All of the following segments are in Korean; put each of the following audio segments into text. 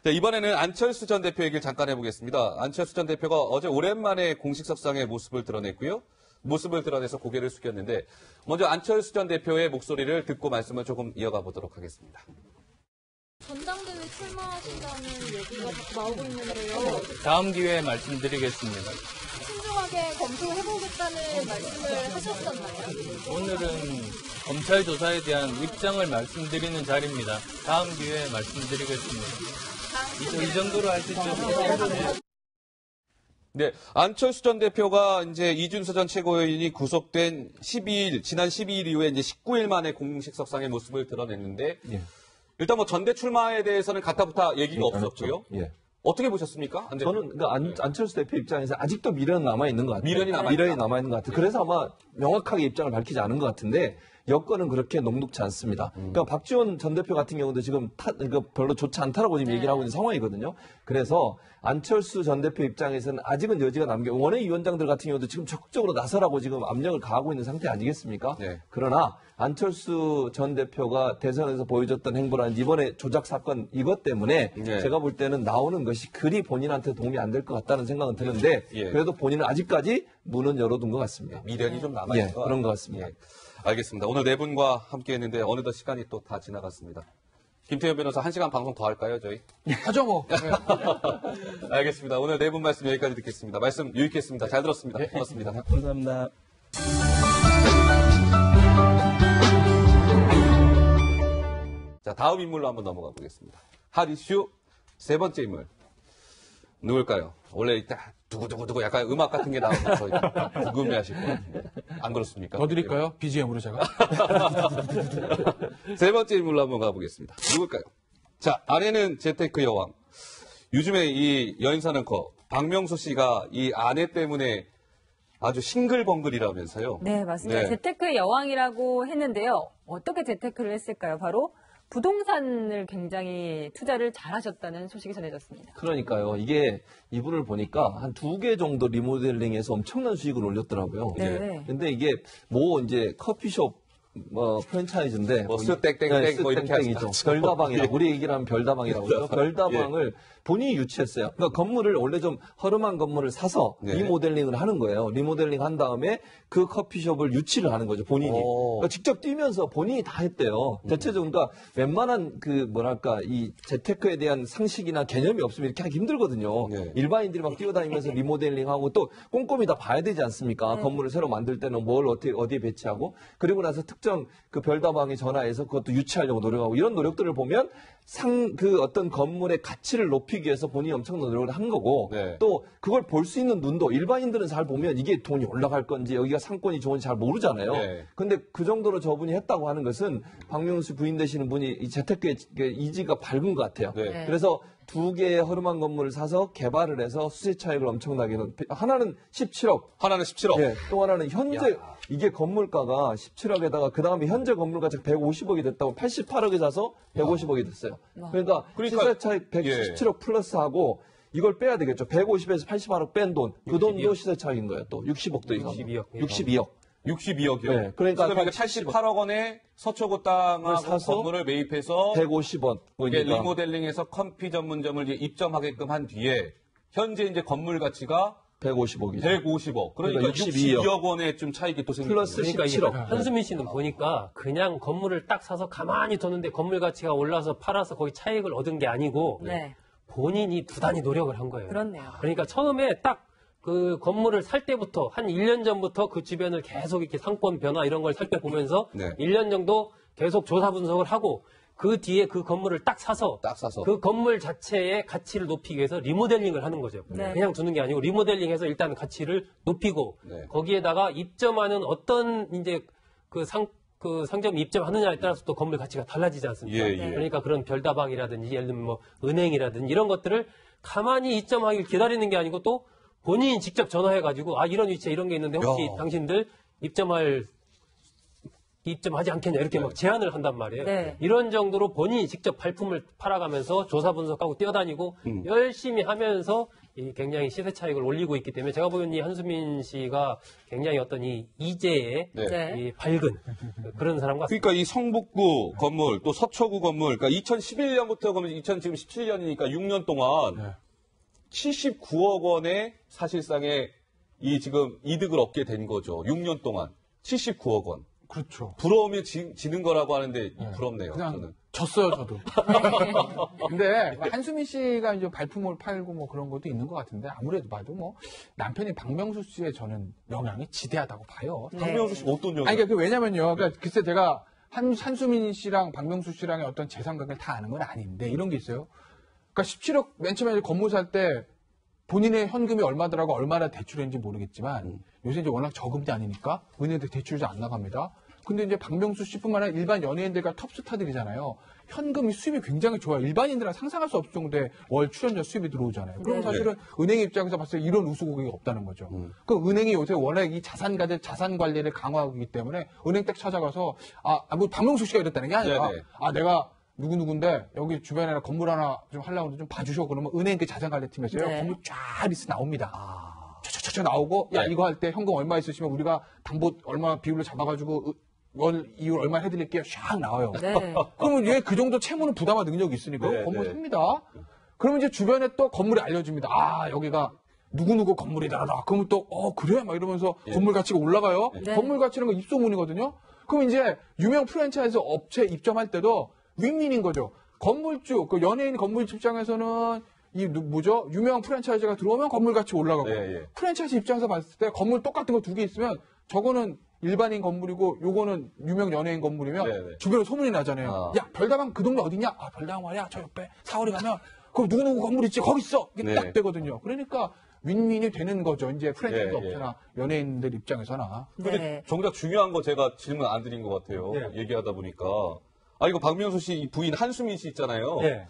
자, 이번에는 안철수 전 대표 얘기를 잠깐 해보겠습니다. 안철수 전 대표가 어제 오랜만에 공식석상의 모습을 드러냈고요. 모습을 드러내서 고개를 숙였는데 먼저 안철수 전 대표의 목소리를 듣고 말씀을 조금 이어가 보도록 하겠습니다. 전당대회 출마하신다는 얘기가 나오고 있는데요. 다음 기회에 말씀드리겠습니다. 신중하게 검토해보겠다는 말씀을 하셨었나요? 오늘은 검찰 조사에 대한 입장을 말씀드리는 자리입니다. 다음 기회에 말씀드리겠습니다. 이 정도로 하시죠. 네, 안철수 전 대표가 이제 이준서 전 최고위원이 구속된 지난 12일 이후에 이제 19일 만에 공식석상의 모습을 드러냈는데, 예. 일단 뭐 전대 출마에 대해서는 가타부타 얘기가 없었고요. 예. 어떻게 보셨습니까? 저는 안철수 대표 입장에서 아직도 미련은 남아있는 것 같아요. 미련이 남아있는 것 같아요. 그래서 아마 명확하게 입장을 밝히지 않은 것 같은데, 여건은 그렇게 녹록지 않습니다. 그러니까 박지원 전 대표 같은 경우도 지금 별로 좋지 않다라고 지금 얘기를 하고 있는 상황이거든요. 그래서 안철수 전 대표 입장에서는 아직은 여지가 원외위원장들 같은 경우도 지금 적극적으로 나서라고 지금 압력을 가하고 있는 상태 아니겠습니까? 네. 그러나 안철수 전 대표가 대선에서 보여줬던 행보라는 이번에 조작 사건 이것 때문에 네. 제가 볼 때는 나오는 것이 그리 본인한테 도움이 안 될 것 같다는 생각은 드는데 예. 그래도 본인은 아직까지 문은 열어둔 것 같습니다. 미련이 좀 남아있는 것 그런 것 같습니다. 예. 알겠습니다. 오늘 네 분과 함께 했는데 어느덧 시간이 또 다 지나갔습니다. 김태현 변호사 1시간 방송 더 할까요, 저희? 하죠, 뭐. 알겠습니다. 오늘 네 분 말씀 여기까지 듣겠습니다. 말씀 유익했습니다. 잘 들었습니다. 고맙습니다. 감사합니다. 자, 다음 인물로 한번 넘어가 보겠습니다. 핫 이슈 세 번째 인물. 누굴까요? 원래 일단 두구두구두구 약간 음악 같은 게 나와서 궁금해하실 것 같은데. 안 그렇습니까? 더 드릴까요? BGM으로 제가? 세 번째 인물로 한번 가보겠습니다. 누굴까요? 자, 아내는 재테크 여왕. 요즘에 이 여인사는커 박명수 씨가 이 아내 때문에 아주 싱글벙글이라면서요. 네, 맞습니다. 네. 재테크의 여왕이라고 했는데요. 어떻게 재테크를 했을까요? 바로 부동산을 굉장히 투자를 잘하셨다는 소식이 전해졌습니다. 그러니까요. 이게 이분을 보니까 한 2개 정도 리모델링해서 엄청난 수익을 올렸더라고요. 네. 근데 이게 이제 커피숍 프랜차이즈인데 스땡땡땡 뭐 이렇게 땡땡이죠. 별다방이라고 우리 얘기를 하면 별다방이라고 하죠. 별다방을 본인이 유치했어요. 그러니까 건물을 원래 좀 허름한 건물을 사서 네. 리모델링을 하는 거예요. 리모델링 한 다음에 그 커피숍을 유치를 하는 거죠. 본인이. 그러니까 직접 뛰면서 본인이 다 했대요. 대체적으로 그러니까 웬만한 이 재테크에 대한 상식이나 개념이 없으면 이렇게 하기 힘들거든요. 네. 일반인들이 막 뛰어다니면서 리모델링하고 또 꼼꼼히 다 봐야 되지 않습니까? 건물을 새로 만들 때는 뭘 어디에 배치하고 그리고 나서 특정 그 별다방에 전화해서 그것도 유치하려고 노력하고 이런 노력들을 보면 어떤 건물의 가치를 높이기 위해서 본인이 엄청난 노력을 한 거고 네. 또 그걸 볼 수 있는 눈도 일반인들은 잘 보면 이게 돈이 올라갈 건지 여기가 상권이 좋은지 잘 모르잖아요. 네. 근데 그 정도로 저분이 했다고 하는 것은 박명수 부인 되시는 분이 이 재테크의 이지가 밝은 것 같아요. 네. 그래서 2개의 허름한 건물을 사서 개발을 해서 수세 차익을 엄청나게 하나는 17억. 하나는 17억. 예, 또 하나는 현재 이게 건물가가 17억에다가 그 다음에 현재 건물 가치가 150억이 됐다고 88억에 사서 150억이 됐어요. 그러니까 시세 차익 117억 플러스하고 이걸 빼야 되겠죠. 150에서 88억 뺀 돈. 그 돈도 시세 차익인 거예요. 또 60억도 이거. 62억. 62억이요? 네, 그러니까 88억 원에 서초구 땅하고 사서 건물을 매입해서 150원. 이게 리모델링해서 커피 전문점을 이제 입점하게끔 한 뒤에 현재 이제 건물 가치가 150억이죠. 150억. 그러니까 62억 원의 좀 차익이 또 생기는 플러스 거예요. 17억. 한수민 씨는 보니까 그냥 건물을 딱 사서 가만히 뒀는데 건물 가치가 올라서 팔아서 거기 차익을 얻은 게 아니고 네. 본인이 부단히 노력을 한 거예요. 그렇네요. 그러니까 처음에 딱 그 건물을 살 때부터 한 1년 전부터 그 주변을 계속 이렇게 상권 변화 이런 걸 살펴보면서 네. 1년 정도 계속 조사 분석을 하고 그 뒤에 그 건물을 딱 사서 그 건물 자체의 가치를 높이기 위해서 리모델링을 하는 거죠. 네. 그냥 두는 게 아니고 리모델링해서 일단 가치를 높이고 거기에다가 입점하는 어떤 이제 그 상점이 입점하느냐에 따라서 또 건물 가치가 달라지지 않습니까? 예. 그러니까 그런 별다방이라든지 예를 들면 뭐 은행이라든지 이런 것들을 가만히 입점하길 기다리는 게 아니고 또 본인이 직접 전화해가지고 이런 위치에 이런 게 있는데 혹시 당신들 입점할 입점하지 않겠냐 이렇게 막 제안을 한단 말이에요. 네. 이런 정도로 본인이 직접 발품을 팔아가면서 조사 분석하고 뛰어다니고 열심히 하면서 이 굉장히 시세 차익을 올리고 있기 때문에 제가 보기엔 이 한수민 씨가 굉장히 어떤 이 이재의 네. 이 밝은 그런 사람 같습니다. 그러니까 이 성북구 건물 또 서초구 건물 그러니까 2011년부터 그러면 지금 17년이니까 6년 동안 79억 원의 사실상의 이 지금 이득을 얻게 된 거죠. 6년 동안 79억 원. 그렇죠. 부러우면 지는 거라고 하는데 부럽네요. 그냥 저는. 졌어요, 저도. 근데 한수민 씨가 이제 발품을 팔고 뭐 그런 것도 있는 것 같은데 아무래도 봐도 뭐 남편이 박명수 씨의 저는 영향이 지대하다고 봐요. 네. 박명수 씨가 어떤 영향? 아니, 그러니까 왜냐면요. 그러니까 글쎄 제가 한수민 씨랑 박명수 씨랑의 어떤 재산 관계를 다 아는 건 아닌데 이런 게 있어요. 그러니까 17억 맨 처음에 건물 살 때 본인의 현금이 얼마더라고 얼마나 대출했는지 모르겠지만 요새 이제 워낙 저금리 아니니까 은행한테 대출이 잘 안 나갑니다. 근데 이제 박명수 씨뿐만 아니라 일반 연예인들과 톱스타들이잖아요. 현금이 수입이 굉장히 좋아요. 일반인들은 상상할 수 없을 정도의 월 출연료 수입이 들어오잖아요. 그럼 네. 사실은 은행 입장에서 봤을 때 이런 우수고객이 없다는 거죠. 그럼 은행이 요새 워낙 이 자산 관리를 강화하고 있기 때문에 은행 딱 찾아가서 뭐 박명수 씨가 이랬다는 게 아니라 네네. 내가 누구누구인데 여기 주변에 건물 하나 좀 하려고 하는데 좀 봐주셔. 그러면 은행 그 자산관리팀에서요. 네. 건물 쫙 리스트 나옵니다. 쫙 나오고 야 네. 이거 할 때 현금 얼마 있으시면 우리가 담보 얼마 비율로 잡아가지고 월 이율 얼마 해드릴게요. 샥 나와요. 네. 그러면 얘 그 정도 채무는 부담할 능력이 있으니까 네, 건물 네. 삽니다. 그러면 이제 주변에 또 건물이 알려집니다. 여기가 누구누구 건물이다. 그러면 또 그래? 막 이러면서 건물 가치가 올라가요. 네. 건물 가치는 거 입소문이거든요. 그럼 이제 유명 프랜차이즈 업체 입점할 때도 윈윈인 거죠. 건물주, 그 연예인 건물주 입장에서는 유명 프랜차이즈가 들어오면 건물 가치 올라가고 네, 예. 프랜차이즈 입장에서 봤을 때 건물 똑같은 거 두 개 있으면 저거는 일반인 건물이고 요거는 유명 연예인 건물이면 네, 네. 주변에 소문이 나잖아요. 야 별다방 그 동네 어디냐? 별다방 말이야 저 옆에 사거리 가면 그럼 누구누구 건물 있지 거기 있어 이게 네. 딱 되거든요. 그러니까 윈윈이 되는 거죠. 이제 프랜차이즈 예, 업체나 연예인들 입장에서나. 근데 네. 정작 중요한 거 제가 질문 안 드린 것 같아요. 얘기하다 보니까. 이거 박명수 씨 부인 한수민 씨 있잖아요. 예.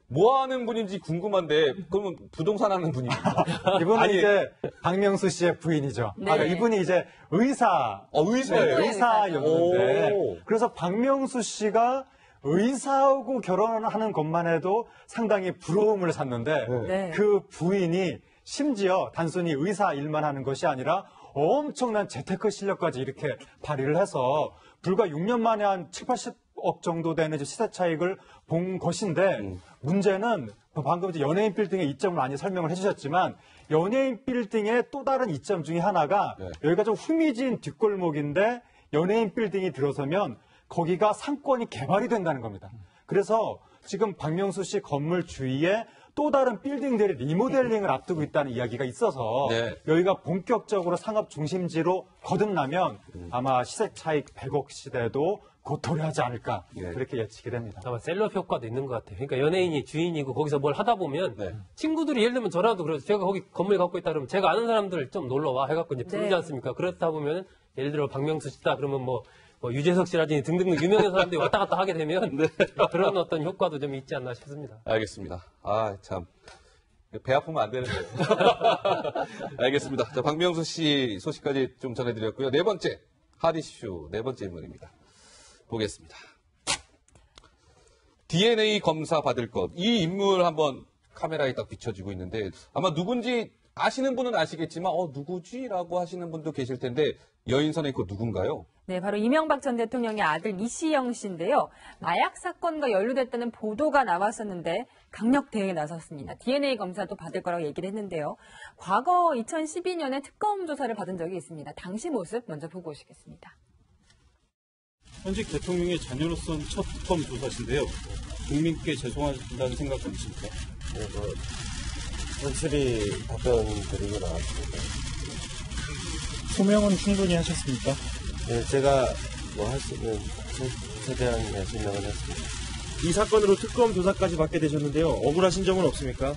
뭐 하는 분인지 궁금한데, 그러면 부동산 하는 분입니까? 이분은 아니, 이제 박명수 씨의 부인이죠. 네. 그러니까 이분이 이제 의사예요. 의사였는데 오. 그래서 박명수 씨가 의사하고 결혼하는 것만 해도 상당히 부러움을 샀는데 네. 그 부인이 심지어 단순히 의사 일만 하는 것이 아니라 엄청난 재테크 실력까지 이렇게 발휘를 해서 불과 6년 만에 한 7, 80억 정도 되는 이제 시세 차익을 본 것인데 문제는 방금 이제 연예인 빌딩의 이점을 많이 설명을 해주셨지만 연예인 빌딩의 또 다른 이점 중에 하나가 여기가 좀 후미진 뒷골목인데 연예인 빌딩이 들어서면 거기가 상권이 개발이 된다는 겁니다. 그래서 지금 박명수 씨 건물 주위에 또 다른 빌딩들이 리모델링을 앞두고 있다는 이야기가 있어서 네. 여기가 본격적으로 상업 중심지로 거듭나면 아마 시세 차익 100억 시대도 곧 도래하지 않을까 그렇게 예측이 됩니다. 아마 셀럽 효과도 있는 것 같아요. 그러니까 연예인이 주인이고 거기서 뭘 하다 보면 네. 친구들이 예를 들면 저라도 그래서 제가 거기 건물 갖고 있다 그러면 제가 아는 사람들 좀 놀러 와 해갖고 이제 부르지 네. 않습니까? 그렇다 보면 예를 들어 박명수 씨다 그러면 뭐 유재석 씨라든지 등등 유명한 사람들이 왔다 갔다 하게 되면 그런 어떤 효과도 좀 있지 않나 싶습니다. 알겠습니다. 참. 배 아프면 안 되는데. 알겠습니다. 자, 박명수 씨 소식까지 좀 전해드렸고요. 네 번째, 하디슈 네 번째 인물입니다. 보겠습니다. DNA 검사 받을 것. 이 인물 한번 카메라에 딱 비춰지고 있는데 아마 누군지 아시는 분은 아시겠지만 누구지라고 하시는 분도 계실 텐데 여인선에 그 누군가요? 네, 바로 이명박 전 대통령의 아들 이시영 씨인데요. 마약 사건과 연루됐다는 보도가 나왔었는데 강력 대응에 나섰습니다. DNA 검사도 받을 거라고 얘기를 했는데요. 과거 2012년에 특검 조사를 받은 적이 있습니다. 당시 모습 먼저 보고 오시겠습니다. 현직 대통령의 자녀로서는 첫 특검 조사신데요. 국민께 죄송하다는 생각 없으십니까? 확실히 답변 드리고 나왔습니다. 소명은 충분히 하셨습니까? 네, 제가 할 수 있는 최대한 설명을 했습니다. 이 사건으로 특검 조사까지 받게 되셨는데요. 억울하신 점은 없습니까?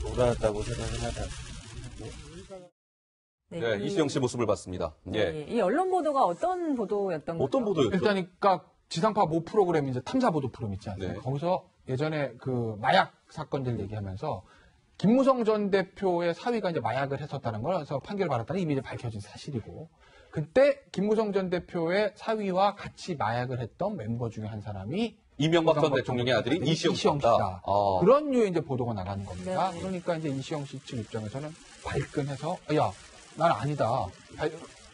억울하다고 생각은 하다. 네, 이시영 씨 모습을 봤습니다. 예. 이 언론 보도가 어떤 보도였던 거죠? 어떤 보도였죠? 일단 그러니까 지상파 모 프로그램 이제 탐사 보도 프로그램 있지 않습니까? 네. 거기서 예전에 그 마약 사건들 얘기하면서 김무성 전 대표의 사위가 이제 마약을 했었다는 걸 그래서 판결을 받았다는 이미 이제 밝혀진 사실이고 그때 김무성 전 대표의 사위와 같이 마약을 했던 멤버 중에 한 사람이 이명박 전 대통령의 아들인 이시영 씨다. 그런 류의 이제 보도가 나가는 겁니다. 네. 그러니까 이제 이시영 씨 측 입장에서는 발끈해서 야, 난 아니다.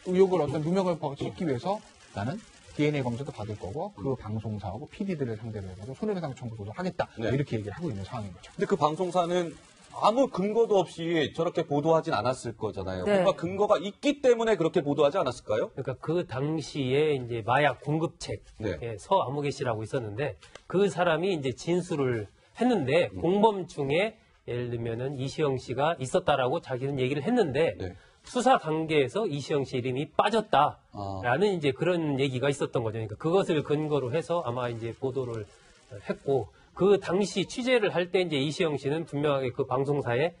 의혹을 어떤 누명을 벗기 위해서 나는 DNA 검사도 받을 거고 그 방송사하고 PD들을 상대로 해가지고 손해배상 청구도 하겠다. 네. 이렇게 얘기를 하고 있는 상황인 거죠. 근데 그 방송사는 아무 근거도 없이 저렇게 보도하진 않았을 거잖아요. 네. 뭔가 근거가 있기 때문에 그렇게 보도하지 않았을까요? 그러니까 그 당시에 이제 마약 공급책 네. 서아무개 씨라고 있었는데 그 사람이 이제 진술을 했는데 공범중에 예를 들면은 이시영 씨가 있었다라고 자기는 얘기를 했는데 네. 수사 단계에서 이시영 씨 이름이 빠졌다라는 이제 그런 얘기가 있었던 거죠. 그러니까 그것을 근거로 해서 아마 이제 보도를 했고 그 당시 취재를 할 때 이제 이시영 씨는 분명하게 그 방송사에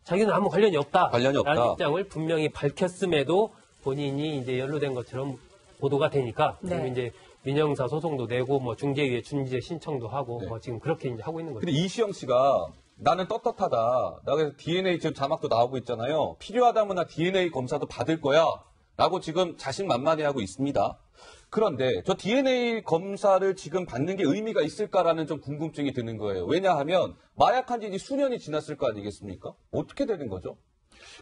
자기는 아무 관련이 없다. 관련이 없다. 라는 입장을 분명히 밝혔음에도 본인이 이제 연루된 것처럼 보도가 되니까 네. 지금 이제 민형사 소송도 내고 뭐 중재위에 준비제 신청도 하고 네. 뭐 지금 그렇게 이제 하고 있는 거죠. 근데 이시영 씨가 나는 떳떳하다. 나 그래서 DNA 지금 자막도 나오고 있잖아요. 필요하다면 나 DNA 검사도 받을 거야. 라고 지금 자신만만해하고 있습니다. 그런데 저 DNA 검사를 지금 받는 게 의미가 있을까라는 좀 궁금증이 드는 거예요. 왜냐하면 마약한 지 이제 수년이 지났을 거 아니겠습니까? 어떻게 되는 거죠?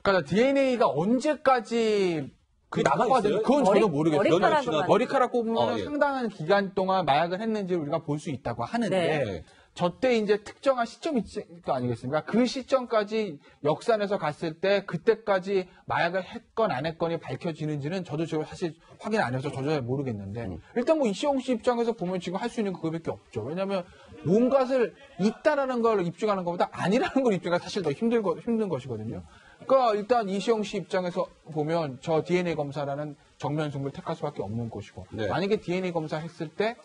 그러니까 DNA가 언제까지 그게 나가야 남아있어요? 되는 그건 저도 모르겠어요. 머리카락으로만. 머리카락 꼽으면 예. 상당한 기간 동안 마약을 했는지 우리가 볼 수 있다고 하는데 네. 저때 이제 특정한 시점이 있을 거 아니겠습니까? 그 시점까지 역산해서 갔을 때 그때까지 마약을 했건 안 했건이 밝혀지는지는 저도 지금 사실 확인 안 해서 저도 잘 모르겠는데 일단 뭐 이시영 씨 입장에서 보면 지금 할 수 있는 거 그거밖에 없죠. 왜냐하면 뭔가를 있다라는 걸 입증하는 것보다 아니라는 걸 입증하기가 사실 더 힘든 것이거든요. 그러니까 일단 이시영 씨 입장에서 보면 저 DNA 검사라는 정면 승부를 택할 수밖에 없는 것이고 네. 만약에 DNA 검사 했을 때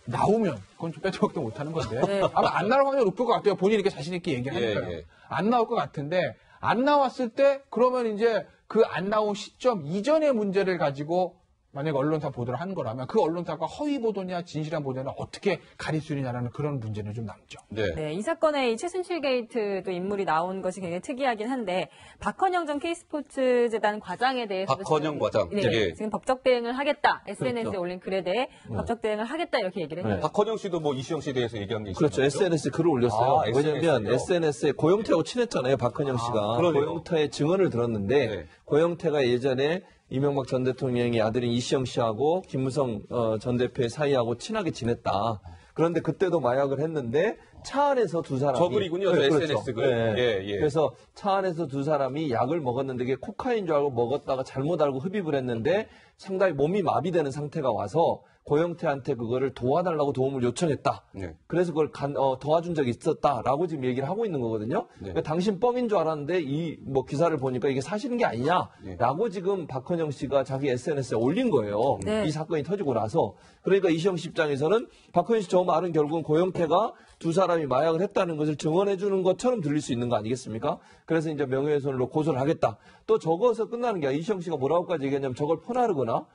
나오면 그건 좀 빼도 박도 못하는 건데 네. 아마 안 나올 확률이 높을 것 같아요. 본인이 이렇게 자신 있게 얘기하니까요. 예, 예. 안 나올 것 같은데 안 나왔을 때 그러면 이제 그 안 나온 시점 이전의 문제를 가지고 만약에 언론사 보도를 한 거라면 그 언론사가 허위 보도냐 진실한 보도냐 어떻게 가릴 수 있느냐라는 그런 문제는 좀 남죠. 네. 네, 이 사건에 이 최순실 게이트도 인물이 나온 것이 굉장히 특이하긴 한데 박헌영 전 K스포츠 재단 과장에 대해서 박헌영 과장. 네, 예. 지금 법적 대응을 하겠다. SNS에 그렇죠. 올린 글에 대해 법적 대응을 하겠다 이렇게 얘기를 했네요. 박헌영 씨도 뭐 이시영 씨에 대해서 얘기한 게 있어요. 그렇죠. SNS에 글을 올렸어요. 아, 왜냐하면 SNS요? SNS에 고영태하고 친했잖아요. 박헌영 씨가. 그러네요. 고영태의 증언을 들었는데 네. 고영태가 예전에 이명박 전 대통령의 아들인 이시영 씨하고 김무성 전 대표의 사이하고 친하게 지냈다. 그런데 그때도 마약을 했는데 차 안에서 두 사람이 저 글이군요. 저 SNS 글. 예, 예. 그래서 차 안에서 두 사람이 약을 먹었는데 이게 코카인 줄 알고 먹었다가 잘못 알고 흡입을 했는데 상당히 몸이 마비되는 상태가 와서 고영태한테 그거를 도와달라고 도움을 요청했다. 네. 그래서 그걸 도와준 적이 있었다라고 지금 얘기를 하고 있는 거거든요. 네. 그러니까 당신 뻥인 줄 알았는데 이 뭐 기사를 보니까 이게 사실인 게 아니냐라고 지금 박헌영 씨가 자기 SNS에 올린 거예요. 네. 이 사건이 터지고 나서. 그러니까 이시영 씨 입장에서는 박헌영 씨 저 말은 결국은 고영태가 두 사람이 마약을 했다는 것을 증언해 주는 것처럼 들릴 수 있는 거 아니겠습니까? 그래서 이제 명예훼손으로 고소를 하겠다. 또 적어서 끝나는 게 아니라 이시영 씨가 뭐라고까지 얘기했냐면 저걸 퍼나르거나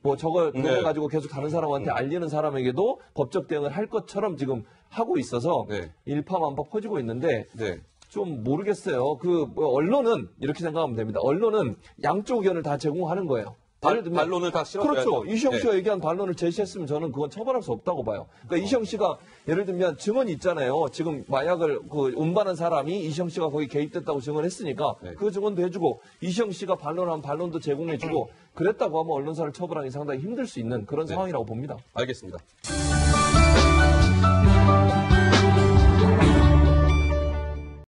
뭐 저걸 그걸 가지고 계속 다른 사람한테 알리는 사람에게도 법적 대응을 할 것처럼 지금 하고 있어서 네. 일파만파 퍼지고 있는데 네. 좀 모르겠어요. 뭐 언론은 이렇게 생각하면 됩니다. 언론은 양쪽 의견을 다 제공하는 거예요. 예를 들면 반론을 다 실어줘야죠. 그렇죠. 이시영 씨가 네. 얘기한 반론을 제시했으면 저는 그건 처벌할 수 없다고 봐요. 그러니까 이시영 씨가 예를 들면 증언이 있잖아요. 지금 마약을 운반한 사람이 이시영 씨가 거기 개입됐다고 증언했으니까 네. 그 증언도 해주고 이시영 씨가 반론한 반론도 제공해주고 그랬다고 하면 언론사를 처벌하기 상당히 힘들 수 있는 그런 상황이라고 봅니다. 알겠습니다.